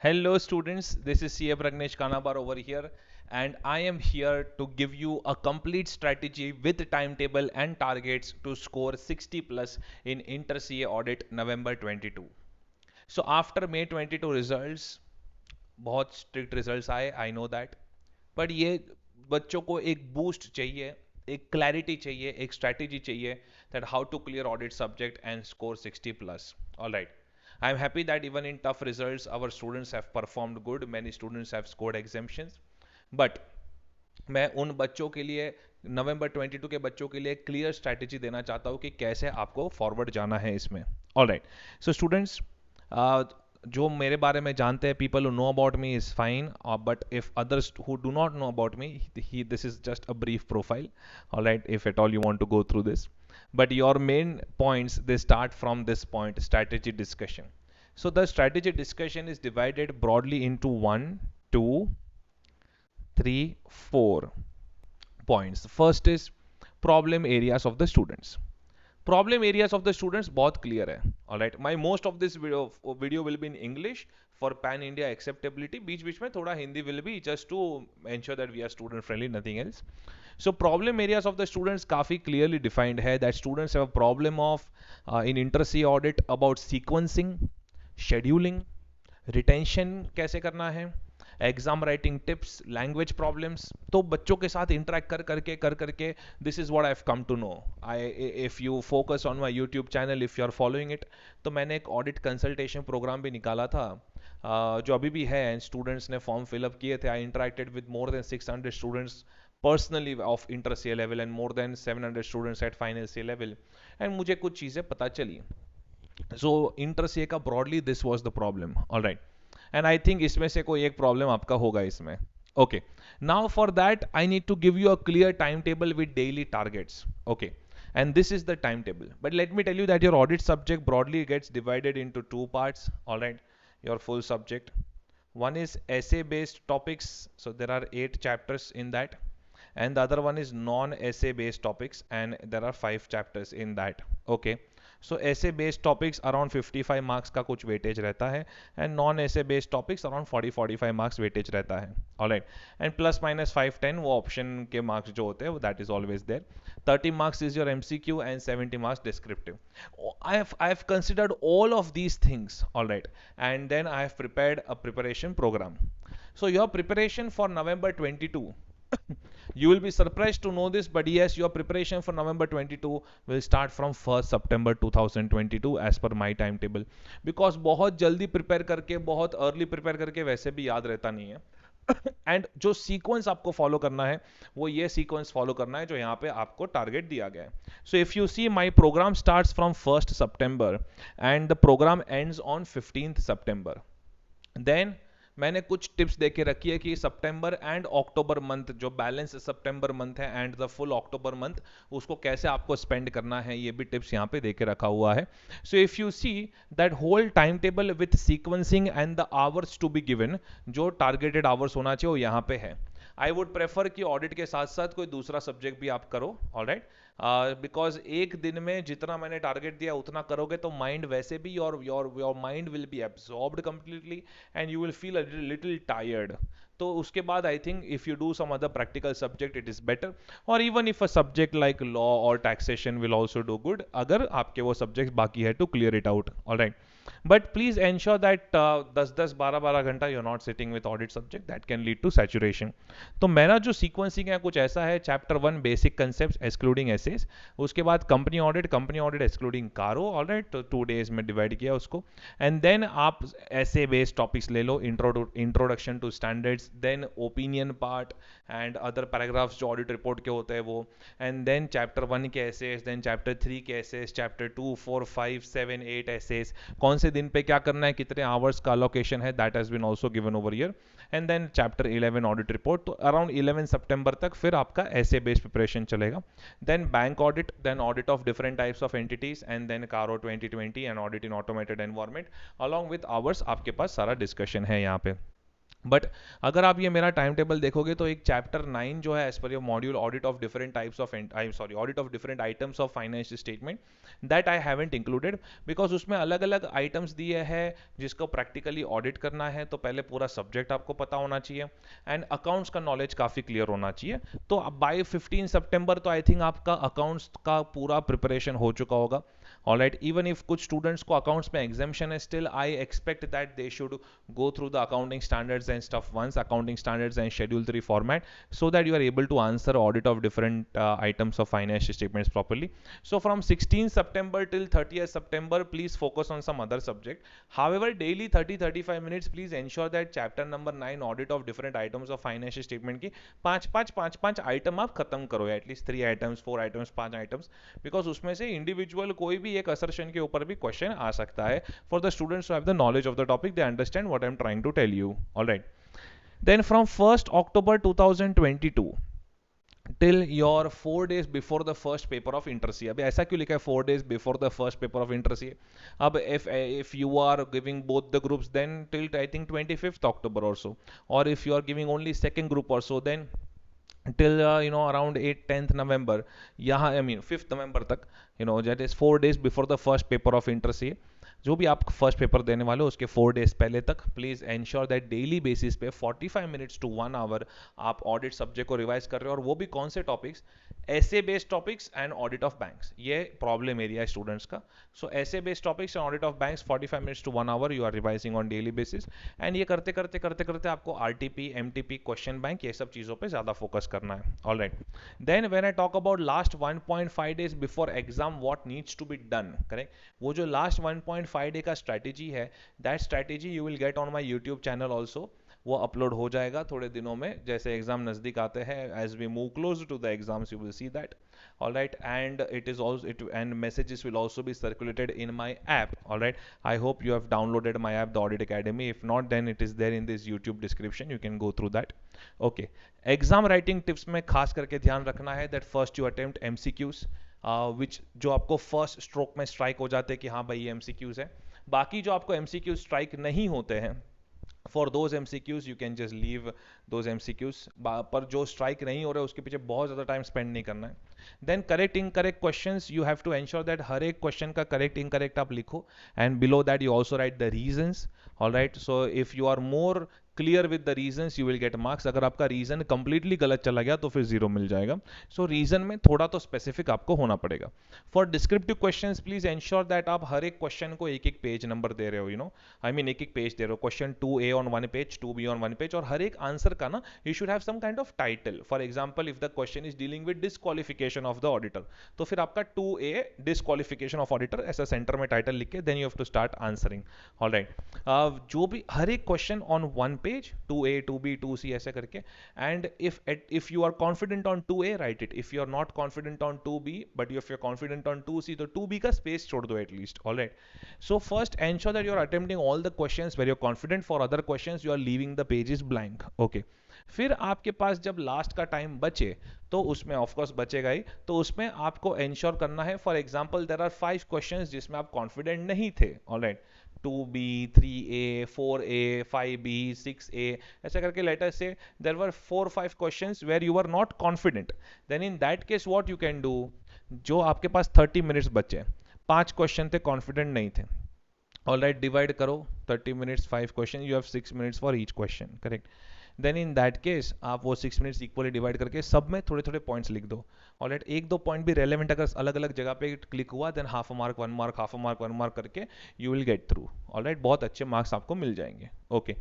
Hello students, this is CA Pragnesh Kanabar over here and I am here to give you a complete strategy with timetable and targets to score 60 plus in Inter CA audit November 22. So after May 22 results, बहुत strict results आए I know that but ये बच्चों को एक boost चाहिए एक clarity चाहिए एक स्ट्रैटेजी चाहिए that how to clear audit subject and score 60 plus all right I am happy that even in tough results our students have performed good, many students have scored exemptions, but मैं उन बच्चों के लिए नवंबर 22 के बच्चों के लिए क्लियर स्ट्रैटेजी देना चाहता हूँ कि कैसे आपको फॉरवर्ड जाना है इसमें ऑल राइट सो स्टूडेंट्स जो मेरे बारे में जानते हैं people who know about me is fine but if others who do not know about me ही this is just a brief profile all right if at all you want to go through this but your main points they start from this point strategy discussion. So the strategy discussion is divided broadly into 1, 2, 3, 4 points. First is problem areas of the students. Problem areas of the students बहुत clear है. All right, my most of this video will be in English for pan India acceptability. बीच बीच में थोड़ा Hindi will be just to ensure that we are student friendly, nothing else. So problem areas of the students काफी clearly defined है that students have a problem of in inter-C audit about sequencing, scheduling, retention कैसे करना है, exam writing tips, language problems. तो बच्चों के साथ interact कर करके this is what I have come to know. I if you focus on my YouTube channel, if you are following it, तो मैंने एक ऑडिट कंसल्टेशन प्रोग्राम भी निकाला था जो अभी भी है एंड स्टूडेंट्स ने फॉर्म फिलअप किए थे. I interacted with more than 600 students personally of inter CA level and more than 700 students at final CA level, and मुझे कुछ चीज़ें पता चली. सो इंटर CA का broadly this was the problem. All right, and I think इसमें से कोई एक प्रॉब्लम आपका होगा इसमें. Okay, now for that I need to give you a clear time table with daily targets. Okay, and this is the timetable, but let me tell you that your audit subject broadly gets divided into two parts. All right, your full subject, one is essay based topics, so there are 8 chapters in that, and the other one is non essay based topics and there are 5 chapters in that. Okay, so SAs based topics around 55 marks का कुछ weightage रहता है and non ऐसे based topics around 40-45 marks weightage रहता है. Alright, and plus minus 5-10 वो option के marks जो होते हैं वो that is always there. 30 marks is your MCQ and 70 marks descriptive. I have considered all of these things, all right, and then I have prepared a preparation program. So your preparation for November 22, you will be surprised to know this, but yes, your preparation for November 22 will start from 1st September 2022 as per my timetable, because बहुत जल्दी prepare करके बहुत early prepare करके वैसे भी याद रहता नहीं है. एंड जो सीक्वेंस आपको फॉलो करना है वो ये सीक्वेंस फॉलो करना है जो यहाँ पे आपको टारगेट दिया गया है. So if you see my programme starts from 1st September and the programme ends on 15th September. Then मैंने कुछ टिप्स दे के रखी है कि सितंबर एंड अक्टूबर मंथ जो बैलेंस सितंबर मंथ है एंड द फुल अक्टूबर मंथ उसको कैसे आपको स्पेंड करना है, ये भी टिप्स यहाँ पे दे के रखा हुआ है. So if you see that whole time table with sequencing and the hours to be given, जो टारगेटेड आवर्स होना चाहिए वो यहाँ पे है. आई वुड प्रेफर कि ऑडिट के साथ साथ कोई दूसरा सब्जेक्ट भी आप करो. ऑलराइट, बिकॉज एक दिन में जितना मैंने टारगेट दिया उतना करोगे तो माइंड वैसे भी your mind will be absorbed completely and you will feel a little tired. तो उसके बाद I think if you do some other practical subject it is better, और even if a subject like law और taxation will also do good अगर आपके वो सब्जेक्ट बाकी है to clear it out. Alright, but please ensure that 10-10 12-12 घंटा you are not sitting with audit subject, that can lead to saturation. तो मेरा जो सीक्वेंसिंग है कुछ ऐसा है: chapter 1 basic concept excluding SAs, उसके बाद company audit excluding CARO. All right, तो 2 days में डिवाइड किया उसको, एंड देन आप ऐसे बेस्ड टॉपिक्स ले लो: introduction to standards, then opinion part and other paragraphs जो ऑडिट रिपोर्ट के होते हैं वो, एंड देन चैप्टर 1 के एसेस, देन चैप्टर 3 के एसेस, चैप्टर 2, 4, 5, 7, 8 एसेस, कौन से दिन पे क्या करना है, कितने आवर्स का अलोकेशन है, that has been also given over year, and then chapter 11 audit report. तो अराउंड 11 सितंबर तक फिर आपका ऐसे बेस्ड प्रिपरेशन चलेगा. Then bank audit, then audit of different types of entities, and then CARO 2020 and audit in automated environment along with hours. आपके पास सारा discussion है यहाँ पे. बट अगर आप ये मेरा टाइम टेबल देखोगे तो एक चैप्टर 9 जो है एज पर your module audit of different types of I sorry audit of different items of financial statement, that I haven't included because उसमें अलग अलग आइटम्स दिए हैं जिसको प्रैक्टिकली ऑडिट करना है, तो पहले पूरा सब्जेक्ट आपको पता होना चाहिए एंड अकाउंट्स का नॉलेज काफ़ी क्लियर होना चाहिए। तो बाय 15 सितंबर तो आई थिंक आपका अकाउंट्स का पूरा प्रिपरेशन हो चुका होगा। ऑलराइट, इवन इफ कुछ स्टूडेंट्स को अकाउंट्स में एग्जामिशन है, still I expect that they should go through the accounting standards and stuff once, accounting standards and schedule 3 format, so that you are able to answer audit of different items of financial statements properly. So from 16th September till 30th September, please focus on some other subject. However, daily 30-35 minutes, please ensure that chapter number 9 audit of different items of financial statement की पाँच item आप खत्म करो, at least 3 items 4 items 5 items, because उसमें से individual कोई भी एक असर्शन के ऊपर भी क्वेश्चन आ सकता है। For the students who have the knowledge of the topic, they understand what I am trying to tell you. All right, then from 1st October 2022 till your 4 days before the first paper of inter CA, अभी ऐसा क्यों लिखा है 4 days before the first paper of inter CA? अब if you are giving both the groups, then till I think 25th October or so, or if you are giving only second group or so, then till around 8th 10th November, यहाँ I mean 5th November तक, that is 4 days before the first paper of inter CA, जो भी आप first paper देने वाले हो उसके 4 days पहले तक please ensure that daily basis पे 45 मिनट्स टू 1 आवर आप ऑडिट सब्जेक्ट को रिवाइज कर रहे हो, और वो भी कौन से topics? SAs based topics and audit of banks, ये प्रॉब्लम एरिया है स्टूडेंट्स का। So SAs based topics and audit of banks 45 minutes to 1 hour you are revising on daily basis, and ये करते करते करते करते आपको आरटीपी एमटीपी क्वेश्चन बैंक ये सब चीज़ों पे ज़्यादा फोकस करना है। All right, then when I talk about last 1.5 days before exam what needs to be done, correct, वो जो लास्ट 1.5 day का स्ट्रैटेजी है, that strategy you will get on my YouTube channel also. वो अपलोड हो जाएगा थोड़े दिनों में, जैसे एग्जाम नज़दीक आते हैं, as we move close to the exams you will see that. all right, and it is also and messages will also be circulated in my app. All right, I hope you have downloaded my app, the Audit Academy. If not, then it is there in this YouTube description, you can go through that. Okay, exam writing tips में खास करके ध्यान रखना है that first you attempt MCQs, which जो आपको first stroke में strike हो जाते हैं कि हाँ भाई ये एमसीक्यूज है। बाकी जो आपको एमसीक्यूज स्ट्राइक नहीं होते हैं, for those MCQs you can just leave those MCQs, पर जो स्ट्राइक नहीं हो रहे उसके पीछे बहुत ज़्यादा टाइम स्पेंड नहीं करना है। Then correct incorrect questions, you have to ensure that हर एक क्वेश्चन का करेक्ट इनकरेक्ट आप लिखो, and below that you also write the reasons. Alright, so if you are more clear with the reasons you will get marks. अगर आपका reason completely गलत चला गया तो फिर 0 मिल जाएगा। सो रीजन में थोड़ा तो स्पेसिफिक आपको होना पड़ेगा। For descriptive questions please ensure that आप हर एक क्वेश्चन को एक एक पेज नंबर दे रहे हो, आई मीन एक एक पेज दे रहे हो, question 2A on 1 page, 2B on 1 page, और हर एक आंसर का ना you should have some kind of title. For example if the question is dealing with disqualification of the auditor, तो फिर आपका 2A डिस्क्वालिफिकेशन ऑफ ऑडिटर ऐसा centre में टाइटल लिख के then you have to start answering. All right, जो भी हर एक question on 1 page, 2A 2B 2C ऐसे करके, and if you are confident on 2A write it, if you are not confident on 2B but if you are confident on 2C तो 2B का space छोड़ दो at least. Alright, so first ensure that you are attempting all the questions where you're confident, for other questions you are leaving the pages blank. Okay, फिर आपके पास जब last का time बचे तो उसमें ऑफकोर्स बचेगा ही, तो उसमें आपको एंश्योर करना है, for example there are 5 questions जिसमें आप कॉन्फिडेंट नहीं थे। Alright, 2B 3A 4A 5B 6A ऐसा करके लेटर से there were 4-5 questions where you are not confident, then in that case what you can do, जो आपके पास 30 मिनट्स बचे, 5 क्वेश्चन थे कॉन्फिडेंट नहीं थे, ऑलराइट, डिवाइड करो 30 minutes 5 question, you have 6 minutes for each question, correct. Then in that case आप वो 6 minutes equally divide करके सब में थोड़े थोड़े पॉइंट्स लिख दो। ऑलराइट, एक दो पॉइंट भी रेलेवेंट अगर अलग अलग जगह पे क्लिक हुआ then half a mark 1 mark half a mark 1 mark करके you will get through. Alright, बहुत अच्छे मार्क्स आपको मिल जाएंगे। Okay,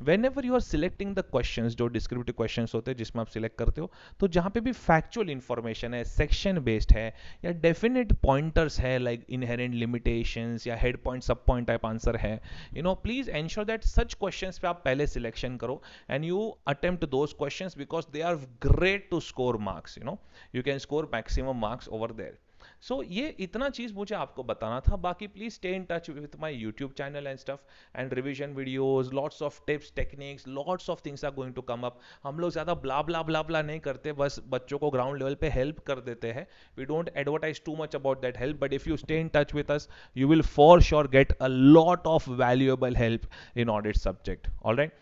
whenever you are selecting the questions, जो डिस्क्रिप्टिव क्वेश्चंस होते हैं जिसमें आप सिलेक्ट करते हो, तो जहाँ पे भी फैक्चुअल इंफॉर्मेशन है, सेक्शन बेस्ड है, या डेफिनेट पॉइंटर्स है लाइक इनहेरेंट लिमिटेशंस या head point sub point type answer है, please ensure that such questions पे आप पहले सिलेक्शन करो and you attempt those questions because they are great to score marks, you can score maximum marks over there. So ये इतना चीज मुझे आपको बताना था। बाकी please stay in touch with my YouTube channel and stuff and revision videos, lots of tips techniques, lots of things are going to come up. हम लोग ज्यादा ब्ला ब्ला ब्ला ब्ला नहीं करते, बस बच्चों को ग्राउंड लेवल पे हेल्प कर देते हैं। We don't advertise too much about that help, but if you stay in touch with us you will for sure get a lot of valuable help in audit subject. All right,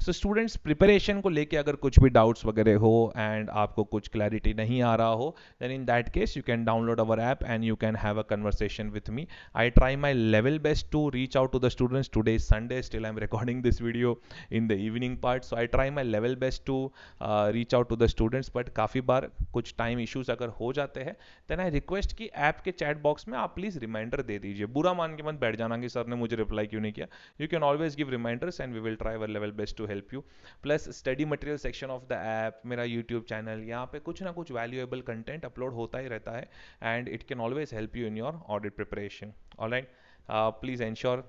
so students preparation को लेके अगर कुछ भी doubts वगैरह हो and आपको कुछ clarity नहीं आ रहा हो, then in that case you can download our app and you can have a conversation with me. I try my level best to reach out to the students. Today is Sunday, still I'm recording this video in the evening part, so I try my level best to reach out to the students. But काफ़ी बार कुछ time issues अगर हो जाते हैं, then I request कि app के chat box में आप प्लीज़ रिमाइंडर दे दीजिए. बुरा मान के मत बैठ जाना कि सर ने मुझे रिप्लाई क्यों नहीं किया. You can always give reminders and we will try our level best to help you. Plus study material section of the app, मेरा यूट्यूब चैनल, यहाँ पे कुछ ना कुछ वैल्यूएबल कंटेंट अपलोड होता ही रहता है and it can always help you in your audit preparation. Alright, please ensure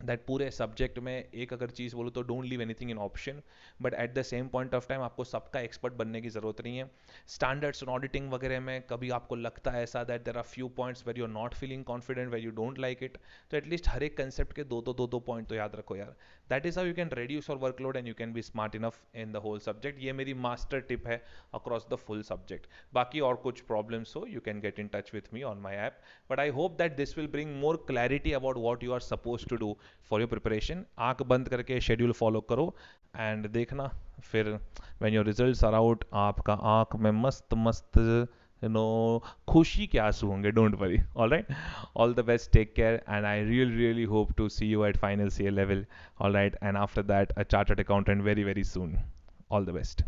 that पूरे सब्जेक्ट में एक अगर चीज़ बोलो तो don't leave anything in option, but at the same point of time आपको सबका एक्सपर्ट बनने की ज़रूरत नहीं है. स्टैंडर्ड्स और ऑडिटिंग वगैरह में कभी आपको लगता है ऐसा that there are few points where you are not feeling confident, where you don't like it, तो एटलीस्ट हर एक कंसेप्ट के दो पॉइंट तो याद रखो यार. That is how you can reduce your workload and you can be smart enough in the whole subject. ये मेरी मास्टर टिप है across the full subject. बाकी और कुछ problems हो, you can get in touch with me on my app. But I hope that this will bring more clarity about what you are supposed to do for your preparation. आंख बंद करके schedule follow करो and देखना फिर when your results are out, आपका आंख में मस्त मस्त खुशी के आंसू होंगे. Don't worry. All right, all the best, take care, and I really hope to see you at final CA level. All right, and after that a chartered accountant very soon. All the best.